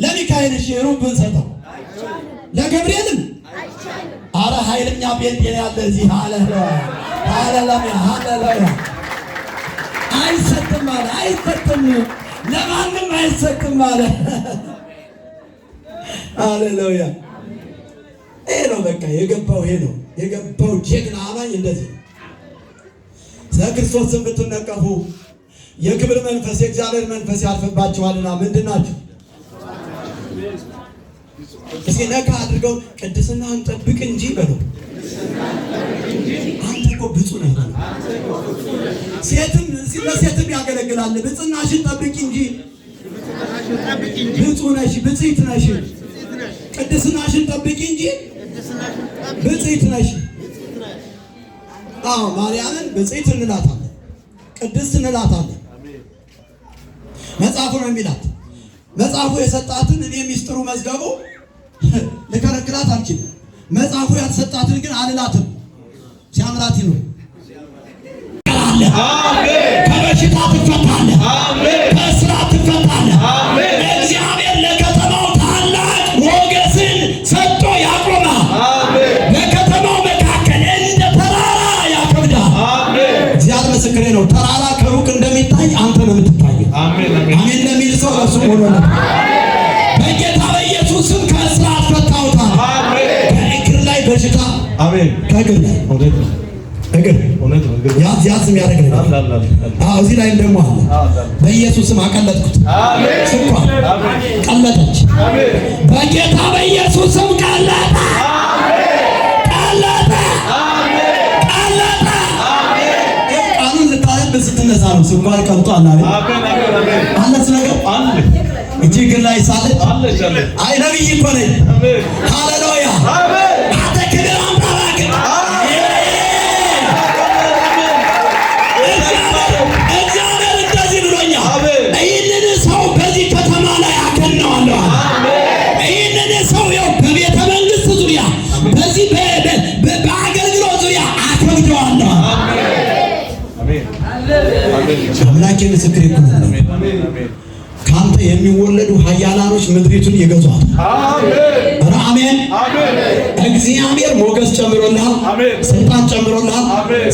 ለሚካኤል እሺ ሩብ ብንሰጠው ለገብርኤልም አረ ኃይለኛ ቤት ያለ እዚህ ሃሌሉያ አይሰጥም አለ አይሰጥም ለማንም አይሰጥም አለ ሃሌሉያ ይሄ ነው በቃ የገባው ይሄ ነው የገባው ጀግና አማኝ እንደዚህ ስለክርስቶስም ብትነቀፉ የክብር መንፈስ የእግዚአብሔር መንፈስ ያልፍባችኋልና ምንድናችሁ እስኪ ነካ አድርገው ቅድስናን ጠብቅ እንጂ በሉ አንተ እኮ ብፁዕ ነህ ሴትም ለሴትም ያገለግላል ብፅዕናሽን ጠብቂ እንጂ ብፁዕ ነሽ ብፅዕት ነሽ ቅድስናሽን ጠብቂ እንጂ ብፅዕት ነሽ ማርያምን ብፅዕት እንላታለን ቅድስት እንላታለን መጽሐፉ ነው የሚላት መጽሐፉ የሰጣትን እኔ ሚስጥሩ መዝገቡ ለከለክላት አልችልም መጽሐፉ ያልሰጣትን ግን አልላትም ሲያምራት ይኖር አሜን ከበሽታ ትፈታለህ አሜን ከእስራት ትፈታለህ አሜን እግዚአብሔር ለከተማው ታላቅ ሞገስን ሰጥቶ ያቆማል አሜን በከተማው መካከል እንደ ተራራ ያከብዳል አሜን እግዚአብሔር ምስክሬ ነው ተራራ ከሩቅ እንደሚታይ አንተ ነው የምትታየው አሜን አሜን ለሚል ሰው እሱ ሆኖ ነው በጌታ በኢየሱስ ስም ከእስራት ፈታውታል አሜን ከእግር ላይ በሽታ አሜን ከእግር ላይ እግር ያዝ የሚያደርግ ነገር እዚህ ላይም ደግሞ አለ በኢየሱስ ስም አቀለጥኩት አሜን ስኳር ቀለጠች አሜን በጌታ በኢየሱስ ስም ቀለጠ ቀለጠ ቃሉን ልታነብ ስትነሳ ነው ስኳር ቀልጧል አሜን አለስ ነገር አለ እጅግ ላይ ሳለ አይ ነብይ እኮ ነኝ አሜን ሃሌሉያ አሜን አተክብር አምጣባክ እግዚአብሔር እንደዚህ ብሎኛል ይህንን ሰው በዚህ ከተማ ላይ አከናዋለሁ ይህንን ሰው ያው በቤተ መንግስት ዙሪያ በዚህ በአገልግሎት ዙሪያ አከብደዋለሁ አምላኬ ምስክሬ እኮ ነው ካንተ የሚወለዱ ኃያላኖች ምድሪቱን ይገዟል አሜን አሜን እግዚአብሔር ሞገስ ጨምሮልሃል ስልጣን ጨምሮልሃል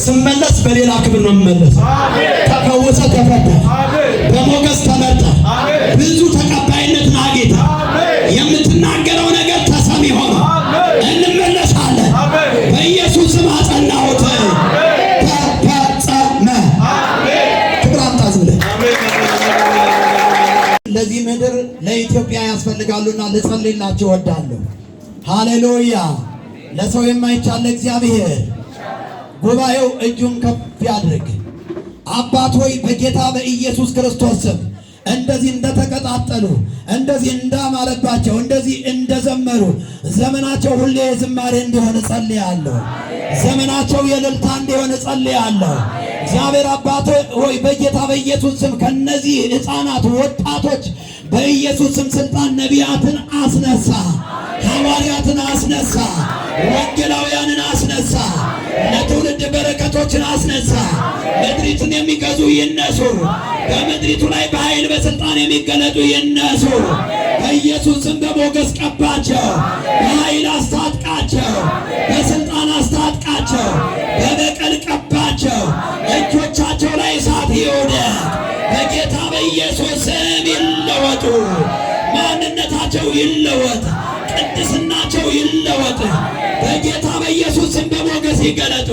ስመለስ በሌላ ክብር ነው የምመለስ ተፈውሰ ተፈታ በሞገስ ተመርጠ ብዙ ተቀባይነትን አግኝተ የምትናገረው ነገር ተሰሚ ሆኖ እንመለሳለን በኢየሱስ ስም አጸናሁት ተፈጸመ ክብር አምጣ ዝም ብለህ ለዚህ ምድር ለኢትዮጵያ ያስፈልጋሉና ልጸልይላችሁ እወዳለሁ ሃሌሉያ ለሰው የማይቻል እግዚአብሔር ጉባኤው እጁን ከፍ ያድርግ አባት ሆይ በጌታ በኢየሱስ ክርስቶስ ስም እንደዚህ እንደተቀጣጠሉ እንደዚህ እንዳማረባቸው እንደዚህ እንደዘመሩ ዘመናቸው ሁሌ ዝማሬ እንዲሆን ጸልያለሁ ዘመናቸው የእልልታ እንዲሆን ጸልያለሁ እግዚአብሔር አባት ሆይ በጌታ በኢየሱስ ስም ከነዚህ ሕፃናት ወጣቶች በኢየሱስ ስም ስልጣን ነቢያትን አስነሳ ሐዋርያትን አስነሳ ወንጌላውያንን አስነሳ ለትውልድ በረከቶችን አስነሳ ምድሪቱን የሚገዙ ይነሱ በምድሪቱ ላይ በኃይል በስልጣን የሚገለጡ ይነሱ በኢየሱስ ስም በሞገስ ቀባቸው በኃይል አስታጥቃቸው በስልጣን አስታጥቃቸው በበቀል ቀባቸው እጆቻቸው ላይ እሳት ይውደቅ በጌታ በኢየሱስ ስም ይለወጡ ማንነታቸው ይለወጥ ቅድስናቸው ይለወጥ በጌታ በኢየሱስ ስም በሞገስ ይገለጡ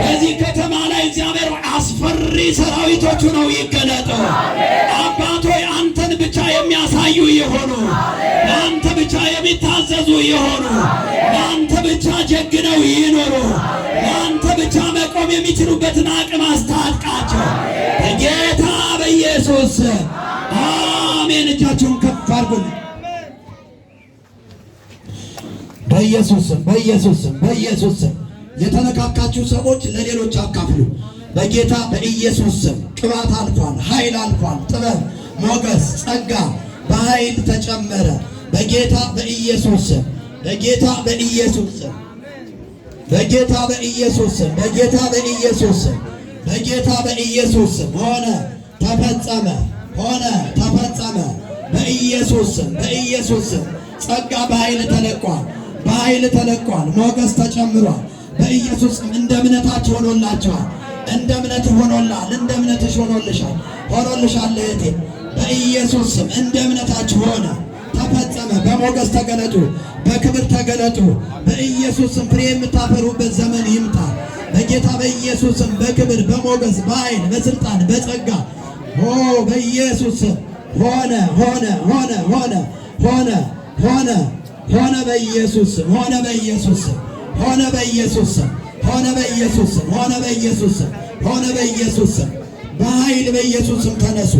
በዚህ ከተማ ላይ እግዚአብሔር አስፈሪ ሰራዊቶቹ ነው ይገለጡ አባቶይ አንተን ብቻ የሚያሳዩ ይሆኑ ለአንተ ብቻ የሚታዘዙ ይሆኑ ለአንተ ብቻ ጀግነው ይኖሩ ለአንተ ብቻ መቆም የሚችሉበትን አቅም አስታጥቃቸው በጌታ በኢየሱስ አሜን እጃችሁን ከፍ አድርጉ በኢየሱስ ስም የተነካካችሁ ሰዎች ለሌሎች አካፍሉ በጌታ በኢየሱስ ስም ቅባት አልፏል ኃይል አልፏል ጥበብ ሞገስ ጸጋ በኃይል ተጨመረ በጌታ በኢየሱስ ስም በጌታ በኢየሱስ ስም በጌታ በኢየሱስ ስም በጌታ በኢየሱስ ስም በጌታ በኢየሱስ ስም ሆነ ተፈጸመ በኢየሱስ ስም በኢየሱስ ስም ጸጋ በኃይል ተለቋል። በኃይል ተለቋል። ሞገስ ተጨምሯል። በኢየሱስ ስም እንደ እምነታችሁ ሆኖላችኋል። እንደ እምነትህ ሆኖላል። እንደ እምነትሽ ሆኖልሻል። ሆኖልሻል እህቴ በኢየሱስ ስም እንደ እምነታችሁ ሆነ። ተፈጸመ። በሞገስ ተገለጡ። በክብር ተገለጡ። በኢየሱስ ስም ፍሬ የምታፈሩበት ዘመን ይምጣ። በጌታ በኢየሱስ ስም በክብር በሞገስ በኃይል በስልጣን በጸጋ በኢየሱስ ስም ሆነ ሆነ ሆነ ሆነ ሆነ ሆነ ሆነ በኢየሱስ ስም ሆነ በኢየሱስ ስም ሆነ በኢየሱስ ስም ሆነ በኢየሱስ ስም ሆነ በኢየሱስ ስም ሆነ በኢየሱስ ስም በኃይል በኢየሱስ ስም ተነሱ።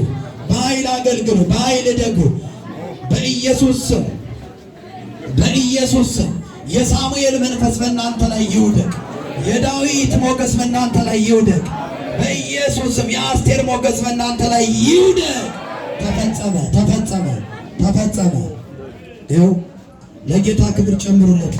በኃይል አገልግሉ። በኃይል ደጉ። በኢየሱስ ስም በኢየሱስ ስም የሳሙኤል መንፈስ በእናንተ ላይ ይውደቅ። የዳዊት ሞገስ በእናንተ ላይ ይውደቅ። በኢየሱስ ስም የአስቴር ሞገስ በእናንተ ላይ ይውደቅ። ተፈጸመ ተፈጸመ ተፈጸመ። ይኸው ለጌታ ክብር ጨምሩለት።